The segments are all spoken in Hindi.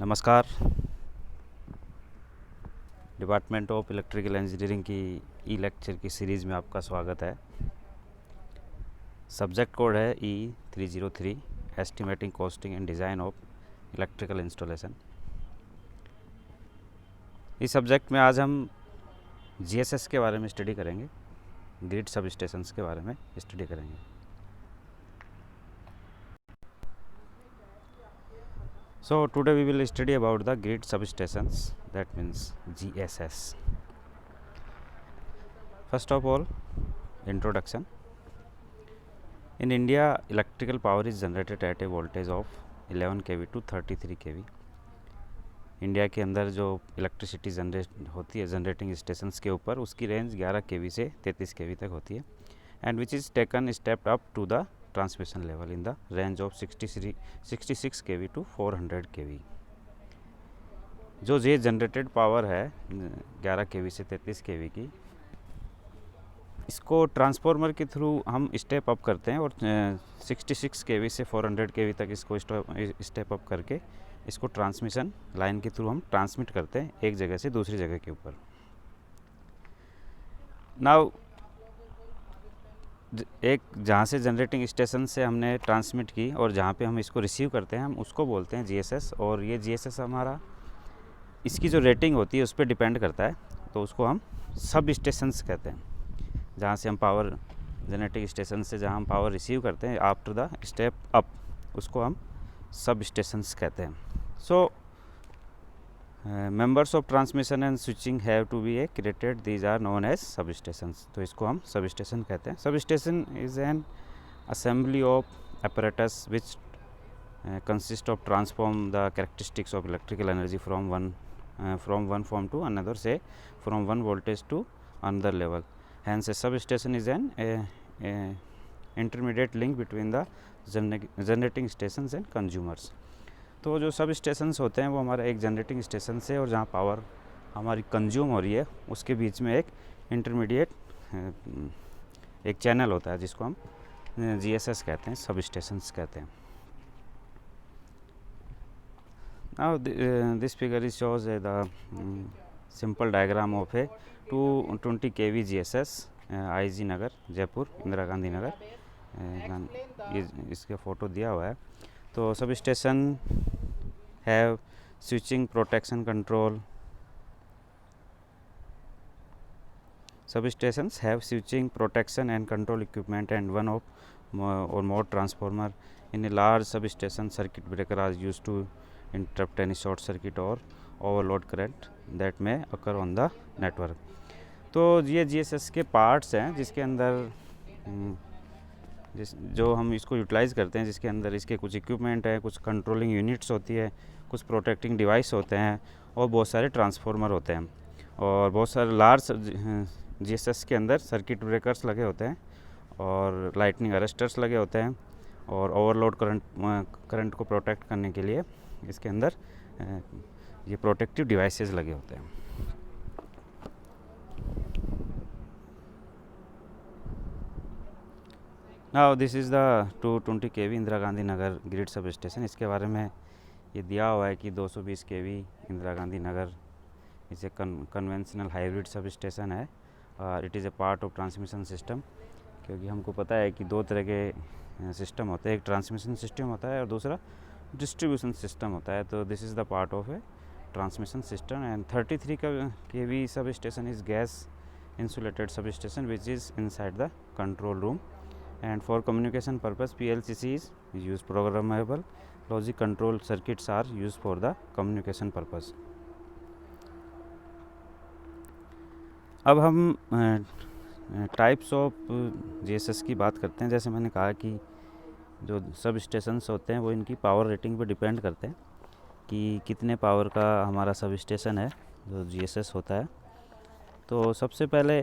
नमस्कार। डिपार्टमेंट ऑफ इलेक्ट्रिकल इंजीनियरिंग की ई लेक्चर की सीरीज़ में आपका स्वागत है। सब्जेक्ट कोड है E303 estimating costing and design of electrical installation. इस सब्जेक्ट में आज हम जीएसएस के बारे में स्टडी करेंगे, ग्रिड सब स्टेशंस के बारे में स्टडी करेंगे। So today we will study about the grid substations, that means GSS. First of all, introduction. In India, electrical power is generated at a voltage of 11 kV to 33 kV. India के अंदर जो इलेक्ट्रिसिटी जनरेट होती है जनरेटिंग स्टेशंस के ऊपर, उसकी रेंज 11 kV से 33 kV तक होती है, and which is taken step up to the transmission level in the range of 66 kV to 400 kV। जो ये जनरेटेड पावर है 11 kV से 33 kV की, इसको ट्रांसफार्मर के थ्रू हम स्टेप अप करते हैं और 66 kV से 400 kV तक इसको स्टेप अप करके इसको ट्रांसमिशन लाइन के थ्रू हम ट्रांसमिट करते हैं एक जगह से दूसरी जगह के ऊपर। नाउ एक जहाँ से जनरेटिंग स्टेशन से हमने ट्रांसमिट की और जहाँ पे हम इसको रिसीव करते हैं, हम उसको बोलते हैं जीएसएस। और ये जीएसएस हमारा इसकी जो रेटिंग होती है उस पर डिपेंड करता है, तो उसको हम सब स्टेशंस कहते हैं। जहाँ से हम पावर जनरेटिंग स्टेशन से जहाँ हम पावर रिसीव करते हैं आफ्टर द स्टेप अप, उसको हम सब स्टेशंस कहते हैं। So members of transmission and switching have to be a created, these are known as sub stations. तो इसको हम सब स्टेशन कहते हैं। Sub station is an assembly of apparatus which consist of transform the characteristics of electrical energy from one form to another, say from one voltage to another level. Hence a substation is an intermediate link between the generating stations and consumers. तो जो सब स्टेशंस होते हैं वो हमारा एक जनरेटिंग स्टेशन से और जहाँ पावर हमारी कंज्यूम हो रही है उसके बीच में एक इंटरमीडिएट एक चैनल होता है जिसको हम जीएसएस कहते हैं, सब स्टेशंस कहते हैं। Now this figure is shows the simple diagram of a 220 kV GSS IG नगर जयपुर इंदिरा गांधी नगर, ये इसके फ़ोटो दिया हुआ है। तो sub station have switching protection control, substations have switching protection and control equipment and one of or more transformer. In a large substation, circuit breaker are used to interrupt any short circuit or overload current that may occur on the network. तो ये जीएसएस के पार्ट्स हैं जिसके अंदर जो हम इसको यूटिलाइज़ करते हैं, जिसके अंदर इसके कुछ इक्विपमेंट है, कुछ कंट्रोलिंग यूनिट्स होती है, कुछ प्रोटेक्टिंग डिवाइस होते हैं और बहुत सारे ट्रांसफार्मर होते हैं और बहुत सारे लार्ज जीएसएस के अंदर सर्किट ब्रेकर्स लगे होते हैं और लाइटनिंग अरेस्टर्स लगे होते हैं और ओवरलोड करंट को प्रोटेक्ट करने के लिए इसके अंदर ये प्रोटेक्टिव डिवाइसेस लगे होते हैं। Now this is the 220 kV Indira Gandhi Nagar grid sub station. इसके बारे में ये दिया हुआ है कि 220 kV इंदिरा गांधी नगर इसे कन्वेंशनल हाइब्रिड सब स्टेशन है और it is a part of transmission system. क्योंकि हमको पता है कि दो तरह के सिस्टम होते हैं, एक ट्रांसमिशन सिस्टम होता है और दूसरा डिस्ट्रीब्यूशन सिस्टम होता है। तो this is the part of A transmission system. And 33 kV sub station is gas insulated sub station which is inside the control room, and for communication purpose PLCC is used, programmable logic control circuits are used for the communication purpose. अब हम टाइप्स ऑफ जीएसएस की बात करते हैं। जैसे मैंने कहा कि जो सब स्टेशंस होते हैं वो इनकी पावर रेटिंग पे डिपेंड करते हैं कि कितने पावर का हमारा सब स्टेशन है जो जीएसएस होता है। तो सबसे पहले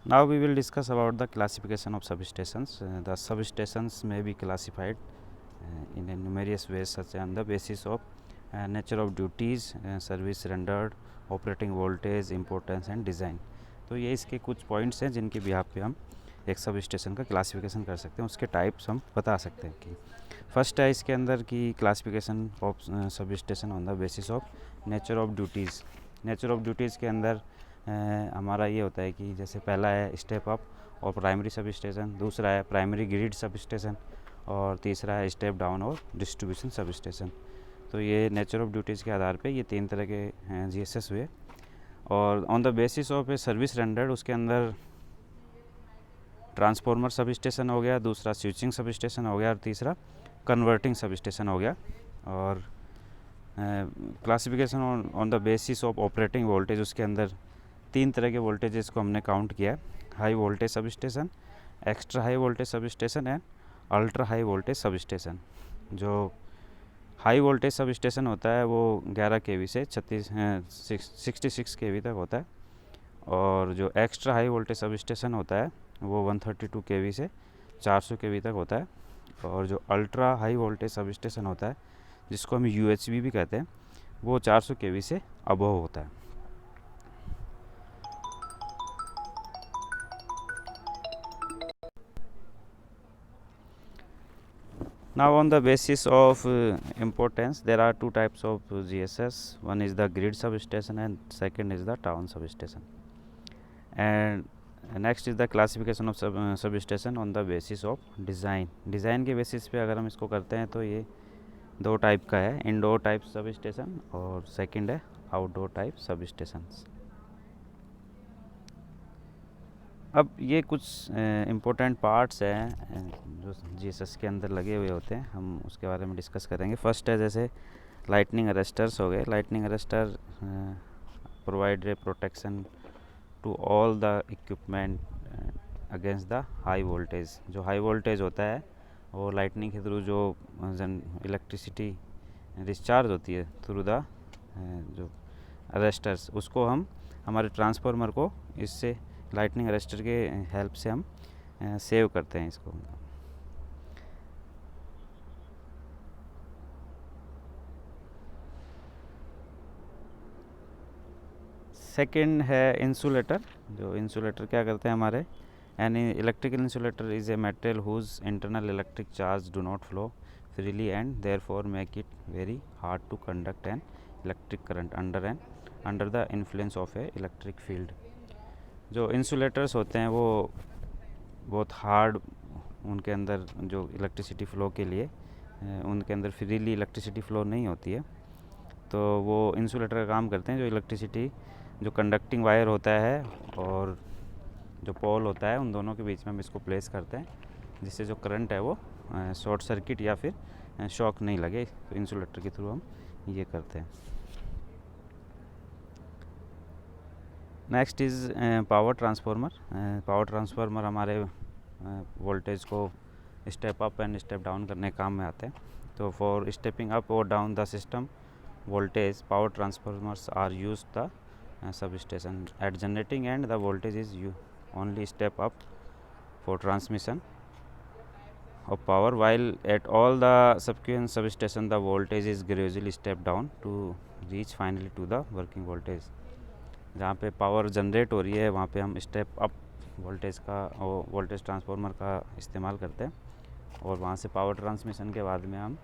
now we will discuss about the classification of substations. The substations may be classified in a numerous ways such on the basis of nature of duties, service rendered, operating voltage, importance and design. तो ये इसके कुछ पॉइंट्स हैं जिनके बिहाफ पे हम एक सब स्टेशन का क्लासिफिकेशन कर सकते हैं, उसके टाइप्स हम बता सकते हैं कि फर्स्ट है इसके अंदर की classification of sub station on the basis of nature of duties. Nature of duties के अंदर हमारा ये होता है कि जैसे पहला है स्टेप अप और प्राइमरी सब स्टेशन, दूसरा है प्राइमरी ग्रिड सब स्टेशन और तीसरा है स्टेप डाउन और डिस्ट्रीब्यूशन सब स्टेशन। तो ये नेचर ऑफ ड्यूटीज़ के आधार पे ये 3 तरह के जीएसएस हुए। और on the basis of a service rendered उसके अंदर ट्रांसफार्मर सब स्टेशन हो गया, दूसरा स्विचिंग सब स्टेशन हो गया और तीसरा कन्वर्टिंग सब स्टेशन हो गया। और classification on the basis of operating voltage उसके अंदर 3 तरह के वोल्टेजेस को हमने काउंट किया है, high voltage sub station, extra high voltage sub station and ultra high voltage sub station. जो हाई वोल्टेज सब स्टेशन होता है वो 11 केवी से 66 केवी तक होता है, और जो extra high voltage sub station होता है वो 132 केवी से 400 केवी तक होता है, और जो ultra high voltage sub station होता है जिसको हम यूएचवी भी कहते हैं वो 400 केवी से अबव होता है। Now on the basis of importance there are 2 types of GSS. One is the grid substation and second is the town substation. And next is the classification of substation on the basis of design. Design के बेसिस पे अगर हम इसको करते हैं तो ये 2 टाइप का है, इंडोर टाइप सब स्टेशन और सेकेंड है आउटडोर टाइप सब स्टेशंस। अब ये कुछ इम्पोर्टेंट पार्ट्स हैं जो जीएसएस के अंदर लगे हुए होते हैं, हम उसके बारे में डिस्कस करेंगे। फर्स्ट है जैसे लाइटनिंग अरेस्टर्स हो गए। Lightning arrester provide a protection to all the equipment against the high voltage. जो हाई वोल्टेज होता है वो लाइटनिंग के थ्रू जो इलेक्ट्रिसिटी डिस्चार्ज होती है थ्रू द जो अरेस्टर्स, उसको हम हमारे ट्रांसफार्मर को इससे लाइटनिंग अरेस्टर के हेल्प से हम सेव करते हैं इसको। सेकंड है इंसुलेटर। जो इंसुलेटर क्या करते हैं हमारे, any electrical insulator is a material whose internal electric charge do not flow freely and therefore make it very hard to conduct an electric current under the influence of a electric field. जो इंसुलेटर्स होते हैं वो बहुत हार्ड, उनके अंदर जो इलेक्ट्रिसिटी फ़्लो के लिए उनके अंदर फ्रीली इलेक्ट्रिसिटी फ़्लो नहीं होती है, तो वो इंसुलेटर का काम करते हैं। जो इलेक्ट्रिसिटी जो कंडक्टिंग वायर होता है और जो पोल होता है उन दोनों के बीच में हम इसको प्लेस करते हैं, जिससे जो करंट है वो शॉर्ट सर्किट या फिर शॉक नहीं लगे, तो इंसुलेटर के थ्रू हम ये करते हैं। Next is power transformer. Power transformer हमारे वोल्टेज को step up and step down करने काम में आते हैं। तो फॉर स्टेपिंग अप और down the system voltage power transformers are use the sub station at generating and the voltage is you only step up for transmission of power, while at all the subsequent substation the voltage is gradually step down to reach finally to the working voltage। जहाँ पे पावर जनरेट हो रही है वहाँ पे हम स्टेप अप वोल्टेज का और वोल्टेज ट्रांसफार्मर का इस्तेमाल करते हैं, और वहाँ से पावर ट्रांसमिशन के बाद में हम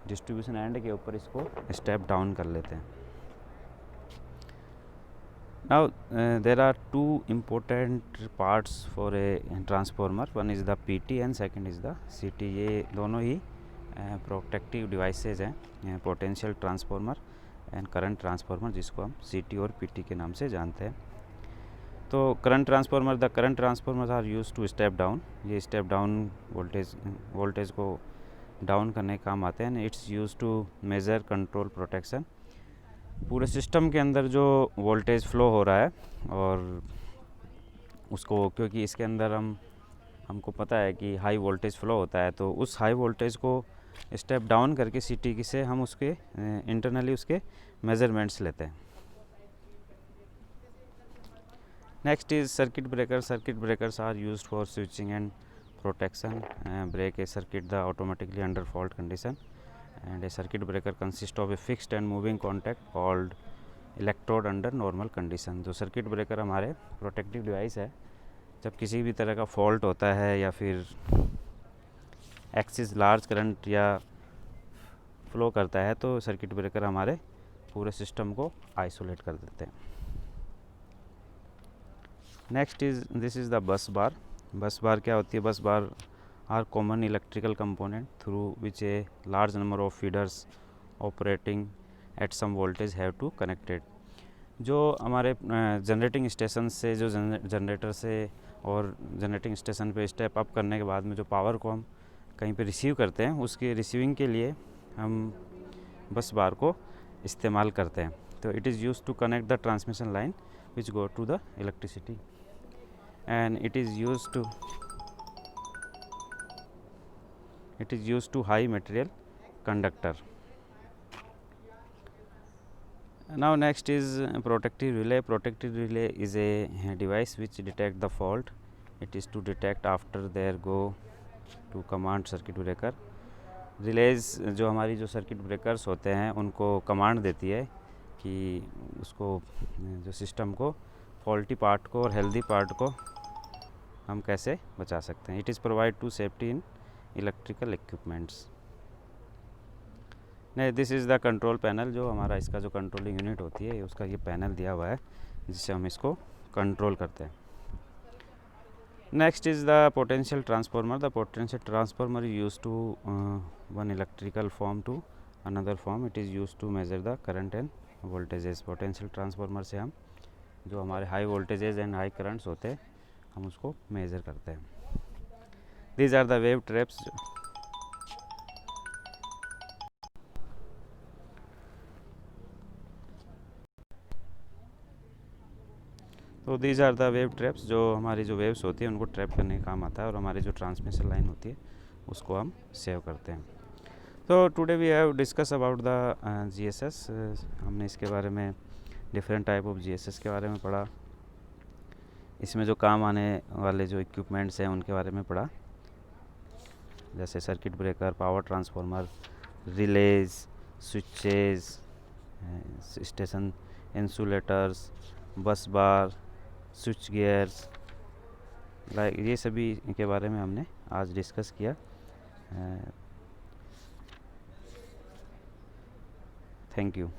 डिस्ट्रीब्यूशन एंड के ऊपर इसको स्टेप डाउन कर लेते हैं। Now there are 2 important parts for a transformer. One is the PT and second is the CT। ये दोनों ही प्रोटेक्टिव डिवाइसेज हैं, potential transformer and current transformer, जिसको हम CT और PT के नाम से जानते हैं। तो current transformer, the current transformer are use to step down. ये स्टेप डाउन वोल्टेज को डाउन करने का काम आते हैं। It's use to measure control protection. पूरे सिस्टम के अंदर जो वोल्टेज फ़्लो हो रहा है और उसको, क्योंकि इसके अंदर हमको पता है कि हाई वोल्टेज फ़्लो होता है, तो उस हाई वोल्टेज को स्टेप डाउन करके CT से हम उसके इंटरनली उसके मेज़रमेंट्स लेते हैं। Next is circuit breaker. Circuit breakers are used for switching and protection. Break a circuit the automatically under fault condition, and a circuit breaker consists of a fixed and moving contact called electrode under normal condition। जो सर्किट ब्रेकर हमारे प्रोटेक्टिव डिवाइस है, जब किसी भी तरह का फॉल्ट होता है या फिर एक्सिस लार्ज करंट या फ्लो करता है तो सर्किट ब्रेकर हमारे पूरे सिस्टम को आइसोलेट कर देते हैं। Next is this is the bus bar. Bus bar क्या होती है? Bus bar are common electrical component through which a large number of feeders operating at some voltage have to connected. जो हमारे जनरेटिंग स्टेशन से जो जनरेटर से और जनरेटिंग स्टेशन पे स्टेप अप करने के बाद में जो पावर को हम कहीं पे रिसीव करते हैं, उसकी रिसीविंग के लिए हम बस बार को इस्तेमाल करते हैं। तो it is use to connect the transmission line which go to the electricity and it is use to high material conductor. Now next is protective relay. Protective relay is a device which detect the fault. It is to detect after their go to command circuit breaker. Release जो हमारी जो सर्किट ब्रेकर्स होते हैं उनको कमांड देती है कि उसको जो सिस्टम को फॉल्टी पार्ट को और हेल्दी पार्ट को हम कैसे बचा सकते हैं। It is provide to safety in electrical equipments. नहीं, this is the control panel. जो हमारा इसका जो कंट्रोलिंग यूनिट होती है उसका ये पैनल दिया हुआ है जिससे हम इसको कंट्रोल करते हैं। Next is the potential transformer. The potential transformer use to one electrical form to another form. It is use to measure the current and voltages. Potential transformer से हम जो हमारे high voltages and high currents होते हैं हम उसको मेज़र करते हैं। These are the wave traps. तो these are the wave traps. जो हमारी जो वेव्स होती है उनको ट्रैप करने का काम आता है और हमारी जो ट्रांसमिशन लाइन होती है उसको हम सेव करते हैं। तो today we have discuss about the GSS. हमने इसके बारे में डिफरेंट टाइप ऑफ जीएसएस के बारे में पढ़ा। इसमें जो काम आने वाले जो इक्विपमेंट्स हैं उनके बारे में पढ़ा, जैसे circuit breaker, power transformer, release, switches, station insulators, बस बार, स्विच गियर्स, लाइक ये सभी के बारे में हमने आज डिस्कस किया। Thank you.